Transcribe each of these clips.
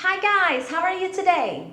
Hi guys, how are you today?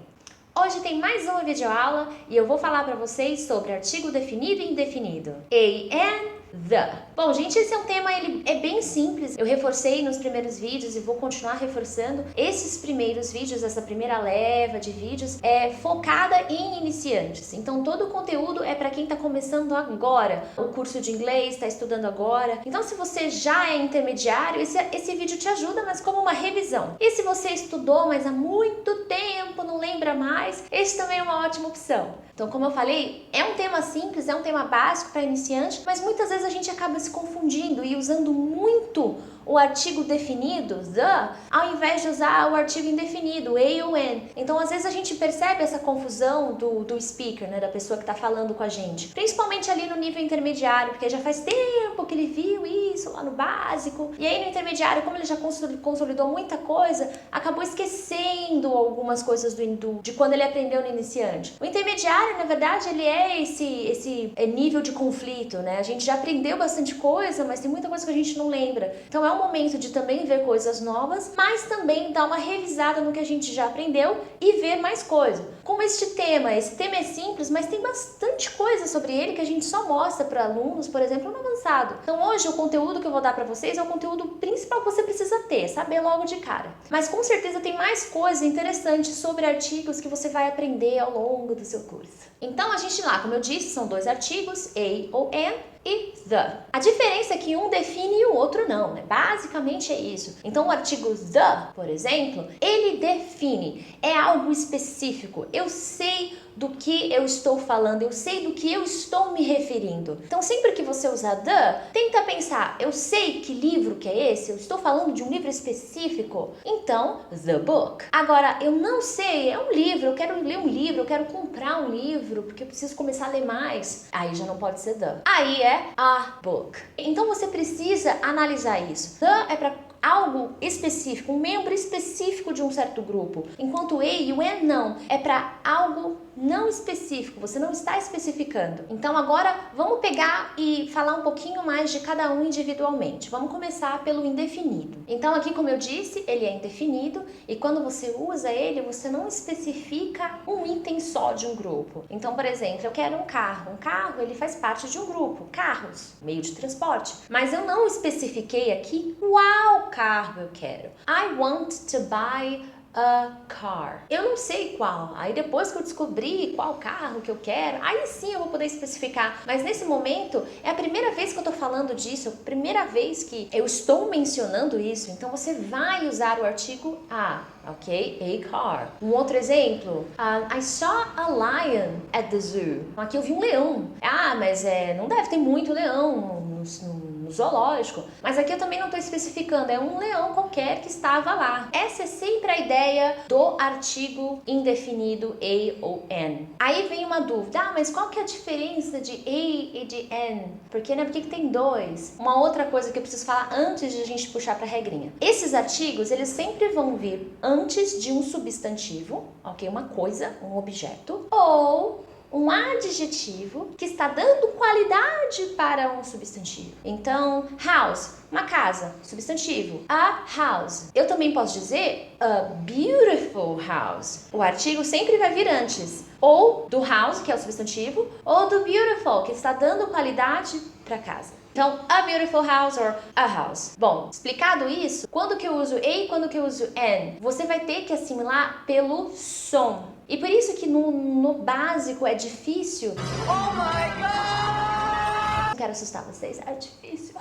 Hoje tem mais uma videoaula e eu vou falar para vocês sobre artigo definido e indefinido. A and the. Bom, gente, esse é um tema, ele é bem simples. Eu reforcei nos primeiros vídeos e vou continuar reforçando. Esses primeiros vídeos, essa primeira leva de vídeos é focada em iniciantes. Então, todo o conteúdo é para quem está começando agora. O curso de inglês, está estudando agora. Então, se você já é intermediário, esse vídeo te ajuda, mas como uma revisão. E se você estudou, mas há muito tempo, não lembra mais, esse também é uma ótima opção. Então, como eu falei, é um tema simples, é um tema básico para iniciante, mas muitas vezes a gente acaba se confundindo e usando muito o artigo definido, the, ao invés de usar o artigo indefinido, a ou an. Então, às vezes a gente percebe essa confusão do speaker, né, da pessoa que está falando com a gente. Principalmente ali no nível intermediário, porque já faz tempo que ele viu isso lá no básico. E aí no intermediário, como ele já consolidou muita coisa, acabou esquecendo algumas coisas de quando ele aprendeu no iniciante. O intermediário, na verdade, ele é esse nível de conflito, né? A gente já aprendeu bastante coisa, mas tem muita coisa que a gente não lembra. Então é um momento de também ver coisas novas, mas também dar uma revisada no que a gente já aprendeu e ver mais coisa. Como esse tema é simples, mas tem bastante coisa sobre ele que a gente só mostra para alunos, por exemplo, no avançado. Então hoje o conteúdo que eu vou dar para vocês é o conteúdo principal que você precisa ter, saber logo de cara. Mas com certeza tem mais coisa interessante sobre artigos que você vai aprender ao longo do seu curso. Então a gente lá, como eu disse, são dois artigos, a ou an, e the. A diferença é que um define e o outro não, né? Basicamente é isso. Então o artigo the, por exemplo, ele define, é algo específico. Eu sei do que eu estou falando, eu sei do que eu estou me referindo. Então sempre que você usar the, tenta pensar, eu sei que livro que é esse? Eu estou falando de um livro específico? Então, the book. Agora, eu não sei, é um livro, eu quero ler um livro, eu quero comprar um livro, porque eu preciso começar a ler mais. Aí já não pode ser the. Aí é a book. Então você precisa analisar isso. The é para algo específico, um membro específico de um certo grupo, enquanto a e o an não, é para algo não específico, você não está especificando. Então agora vamos pegar e falar um pouquinho mais de cada um individualmente. Vamos começar pelo indefinido. Então aqui, como eu disse, ele é indefinido e quando você usa ele, você não especifica um item só de um grupo. Então, por exemplo, eu quero um carro. Um carro, ele faz parte de um grupo, carros, meio de transporte. Mas eu não especifiquei aqui qual carro eu quero. I want to buy a car. Eu não sei qual. Aí depois que eu descobrir qual carro que eu quero, aí sim eu vou poder especificar. Mas nesse momento é a primeira vez que eu tô falando disso, a primeira vez que eu estou mencionando isso. Então você vai usar o artigo a, ok? A car. Um outro exemplo, I saw a lion at the zoo. Aqui eu vi um leão. Ah, mas não deve ter muito leão no zoológico. Mas aqui eu também não estou especificando, é um leão qualquer que estava lá. Essa é sempre a ideia do artigo indefinido a ou an. Aí vem uma dúvida, mas qual que é a diferença de a e de an? Porque, né, por que tem dois? Uma outra coisa que eu preciso falar antes de a gente puxar para a regrinha. Esses artigos, eles sempre vão vir antes de um substantivo, ok? Uma coisa, um objeto, ou um adjetivo que está dando qualidade para um substantivo. Então, house, uma casa, substantivo. A house. Eu também posso dizer a beautiful house. O artigo sempre vai vir antes ou do house, que é o substantivo, ou do beautiful, que está dando qualidade para casa. Então, a beautiful house or a house. Bom, explicado isso, quando que eu uso a e quando que eu uso an, você vai ter que assimilar pelo som. E por isso que no básico é difícil. Oh my God! Não quero assustar vocês, é difícil.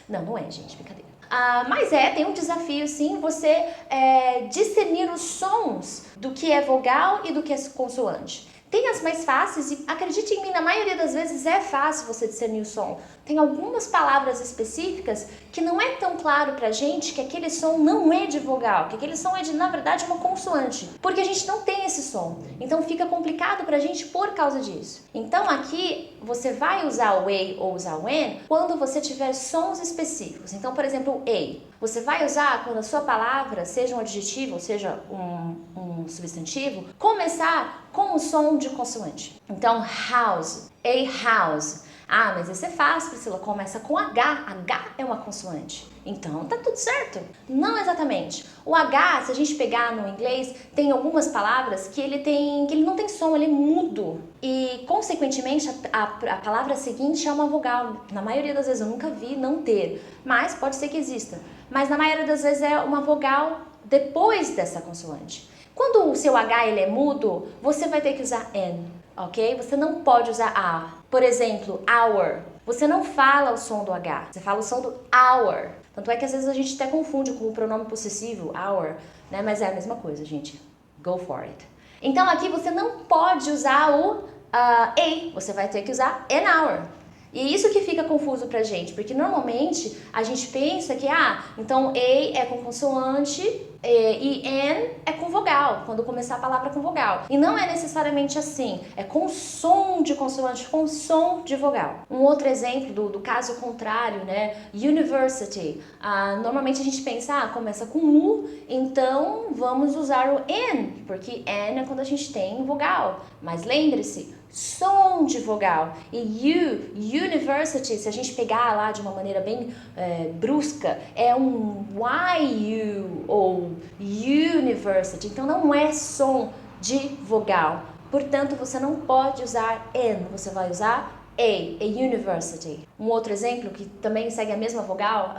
Não, não é, gente, brincadeira. Mas tem um desafio sim, você discernir os sons do que é vogal e do que é consoante. Tem as mais fáceis e acredite em mim, na maioria das vezes é fácil você discernir o som. Tem algumas palavras específicas que não é tão claro pra gente que aquele som não é de vogal, que aquele som é de, na verdade, uma consoante. Porque a gente não tem esse som. Então fica complicado pra gente por causa disso. Então aqui você vai usar o a ou usar o an quando você tiver sons específicos. Então, por exemplo, o a. Você vai usar quando a sua palavra, seja um adjetivo ou seja um substantivo, começar com o som de consoante. Então, house, a house. Ah, mas esse é fácil, Priscila, começa com H. H é uma consoante. Então tá tudo certo. Não exatamente. O H, se a gente pegar no inglês, tem algumas palavras que ele não tem som, ele é mudo. E, consequentemente, a palavra seguinte é uma vogal. Na maioria das vezes eu nunca vi não ter, mas pode ser que exista. Mas na maioria das vezes é uma vogal depois dessa consoante. Quando o seu H ele é mudo, você vai ter que usar N, ok? Você não pode usar A. Por exemplo, hour. Você não fala o som do H, você fala o som do hour. Tanto é que às vezes a gente até confunde com o pronome possessivo, hour, né? Mas é a mesma coisa, gente. Go for it. Então aqui você não pode usar o a, você vai ter que usar an hour. E é isso que fica confuso pra gente, porque normalmente a gente pensa que, então A é com consoante e N é com vogal, quando começar a palavra com vogal. E não é necessariamente assim, é com som de consoante, com som de vogal. Um outro exemplo do caso contrário, né? University. Normalmente a gente pensa, começa com U, então vamos usar o N, porque N é quando a gente tem vogal. Mas lembre-se, som de vogal. E university, se a gente pegar lá de uma maneira bem brusca, é um YU ou university. Então não é som de vogal. Portanto, você não pode usar N, você vai usar a university. Um outro exemplo que também segue a mesma vogal,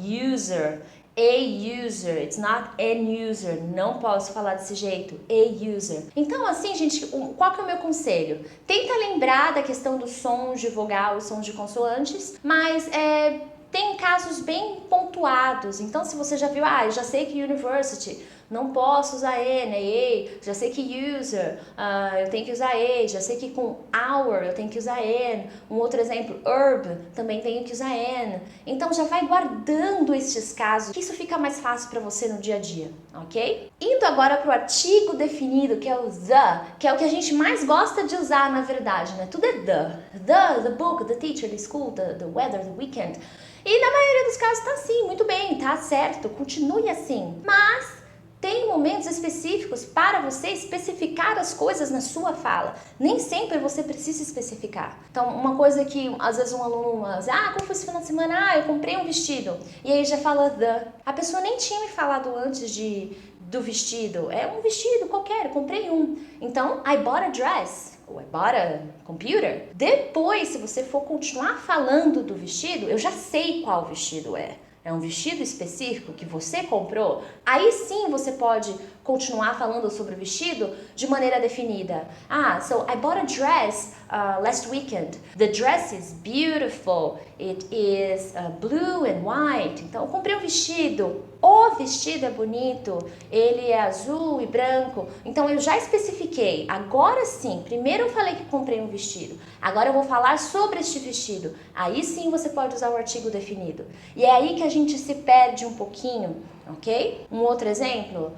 user. A user, it's not an user, não posso falar desse jeito, a user. Então assim, gente, qual que é o meu conselho? Tenta lembrar da questão dos sons de vogal e sons de consoantes, mas tem casos bem pontuados. Então se você já viu, eu já sei que university, não posso usar N, A, já sei que user, eu tenho que usar A, já sei que com hour eu tenho que usar N. Um outro exemplo, herb, também tenho que usar N. Então já vai guardando estes casos, que isso fica mais fácil para você no dia a dia, ok? Indo agora para o artigo definido, que é o the, que é o que a gente mais gosta de usar na verdade, né? Tudo é the book, the teacher, the school, the weather, the weekend. E na maioria dos casos tá assim, muito bem, tá certo, continue assim. Mas tem momentos específicos para você especificar as coisas na sua fala. Nem sempre você precisa especificar. Então, uma coisa que às vezes um aluno diz, como foi esse final de semana? Eu comprei um vestido. E aí já fala the. A pessoa nem tinha me falado antes do vestido. É um vestido qualquer, eu comprei um. Então, I bought a dress. Ou I bought a computer. Depois, se você for continuar falando do vestido, eu já sei qual vestido é. É um vestido específico que você comprou, aí sim você pode continuar falando sobre o vestido de maneira definida. So I bought a dress last weekend. The dress is beautiful. It is blue and white. Então, eu comprei um vestido. O vestido é bonito. Ele é azul e branco. Então, eu já especifiquei. Agora sim, primeiro eu falei que comprei um vestido. Agora eu vou falar sobre este vestido. Aí sim você pode usar o artigo definido. E é aí que a gente se perde um pouquinho, ok? Um outro exemplo.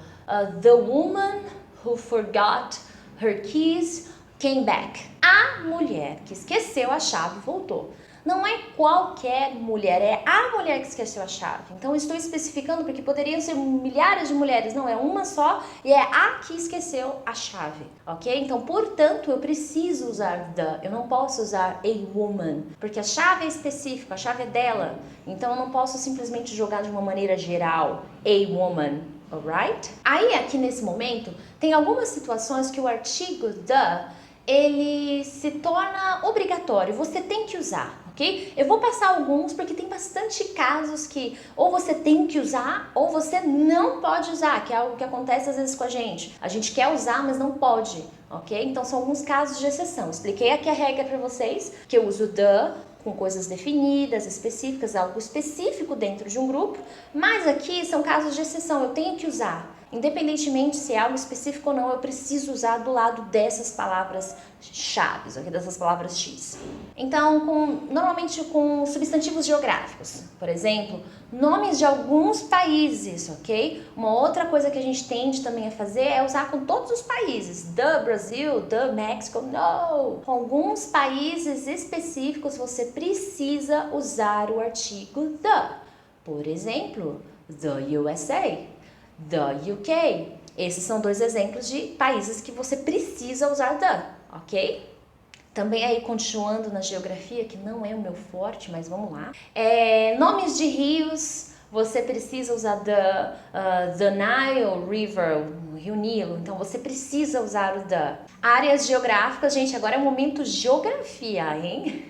The woman who forgot her keys came back. A mulher que esqueceu a chave voltou. Não é qualquer mulher, é a mulher que esqueceu a chave. Então eu estou especificando porque poderiam ser milhares de mulheres, não é uma só, e é a que esqueceu a chave, ok? Então, portanto, eu preciso usar the, eu não posso usar a woman, porque a chave é específica, a chave é dela. Então eu não posso simplesmente jogar de uma maneira geral, a woman. Alright? Aí aqui nesse momento tem algumas situações que o artigo the ele se torna obrigatório, você tem que usar, ok? Eu vou passar alguns porque tem bastante casos que ou você tem que usar ou você não pode usar, que é algo que acontece às vezes com a gente. A gente quer usar, mas não pode, ok? Então são alguns casos de exceção. Expliquei aqui a regra para vocês, que eu uso the com coisas definidas, específicas, algo específico dentro de um grupo, mas aqui são casos de exceção, eu tenho que usar. Independentemente se é algo específico ou não, eu preciso usar do lado dessas palavras-chave, okay? Dessas palavras X. Então, normalmente com substantivos geográficos, por exemplo, nomes de alguns países, ok? Uma outra coisa que a gente tende também a fazer é usar com todos os países. The Brazil, the Mexico, no! Com alguns países específicos você precisa usar o artigo the. Por exemplo, the USA. The UK. Esses são dois exemplos de países que você precisa usar the, ok? Também aí continuando na geografia, que não é o meu forte, mas vamos lá. Nomes de rios, você precisa usar the Nile River, o Rio Nilo, então você precisa usar o the. Áreas geográficas, gente, agora é o momento geografia, hein?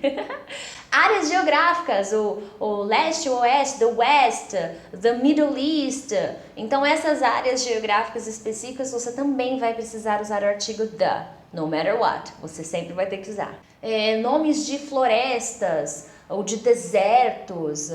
Áreas geográficas, o leste, o oeste, the west, the Middle East. Então essas áreas geográficas específicas você também vai precisar usar o artigo the. No matter what, você sempre vai ter que usar. Nomes de florestas ou de desertos,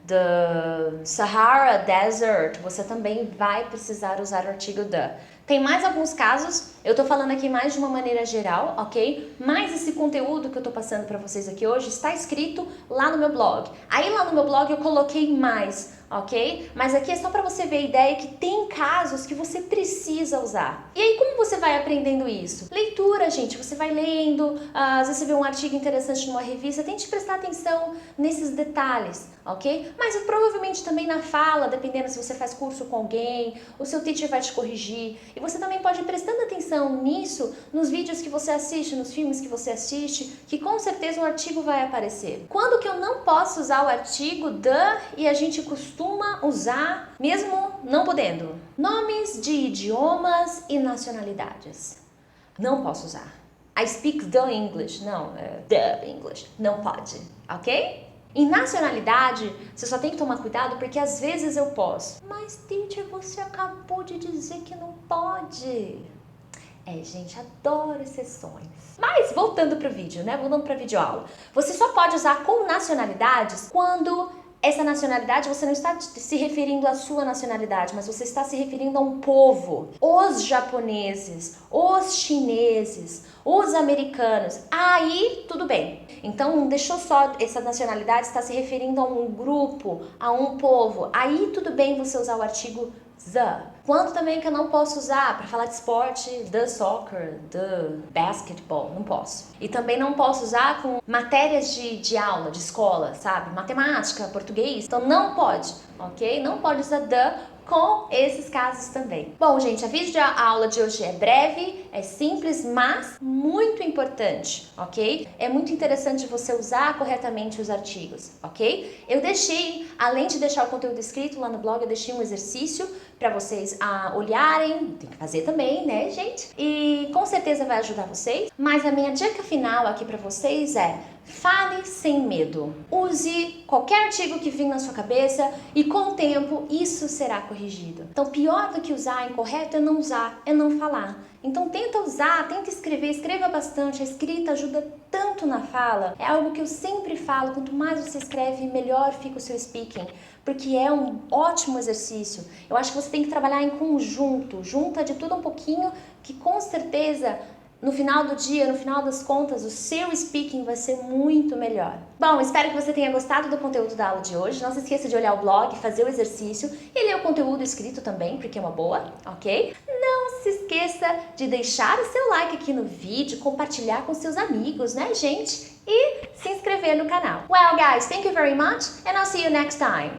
the Sahara Desert, você também vai precisar usar o artigo the. Tem mais alguns casos, eu tô falando aqui mais de uma maneira geral, ok? Mas esse conteúdo que eu tô passando para vocês aqui hoje está escrito lá no meu blog. Aí lá no meu blog eu coloquei mais, ok? Mas aqui é só para você ver a ideia que tem casos que você precisa usar. E aí como você vai aprendendo isso? Leitura, gente, você vai lendo, às vezes você vê um artigo interessante numa revista, tente prestar atenção nesses detalhes, ok? Mas provavelmente também na fala, dependendo se você faz curso com alguém, o seu teacher vai te corrigir. E você também pode ir prestando atenção nisso nos vídeos que você assiste, nos filmes que você assiste, que com certeza um artigo vai aparecer. Quando que eu não posso usar o artigo the e a gente costuma usar, mesmo não podendo? Nomes de idiomas e nacionalidades. Não posso usar. I speak the English. Não, the English. Não pode, ok? Em nacionalidade, você só tem que tomar cuidado porque às vezes eu posso. Mas, teacher, você acabou de dizer que não pode. Gente, adoro exceções. Mas, voltando para o vídeo, né? Voltando para a videoaula. Você só pode usar com nacionalidades quando essa nacionalidade, você não está se referindo à sua nacionalidade, mas você está se referindo a um povo. Os japoneses, os chineses, os americanos. Aí, tudo bem. Então, não deixou só essa nacionalidade, está se referindo a um grupo, a um povo. Aí, tudo bem você usar o artigo the. Quando também que eu não posso usar para falar de esporte, the soccer, the basketball, não posso. E também não posso usar com matérias de aula, de escola, sabe? Matemática, português, então não pode, ok? Não pode usar the com esses casos também. Bom, gente, a videoaula de hoje é breve, é simples, mas muito importante, ok? É muito interessante você usar corretamente os artigos, ok? Eu deixei, além de deixar o conteúdo escrito lá no blog, eu deixei um exercício para vocês olharem, tem que fazer também, né, gente? E com certeza vai ajudar vocês, mas a minha dica final aqui para vocês é: fale sem medo. Use qualquer artigo que vir na sua cabeça e com o tempo isso será corrigido. Então, pior do que usar incorreto é não usar, é não falar. Então, tenta usar, tenta escrever, escreva bastante. A escrita ajuda tanto na fala. É algo que eu sempre falo, quanto mais você escreve, melhor fica o seu speaking. Porque é um ótimo exercício. Eu acho que você tem que trabalhar em conjunto, junta de tudo um pouquinho, que com certeza no final do dia, no final das contas, o seu speaking vai ser muito melhor. Bom, espero que você tenha gostado do conteúdo da aula de hoje. Não se esqueça de olhar o blog, fazer o exercício e ler o conteúdo escrito também, porque é uma boa, ok? Não se esqueça de deixar o seu like aqui no vídeo, compartilhar com seus amigos, né, gente? E se inscrever no canal. Well, guys, thank you very much and I'll see you next time.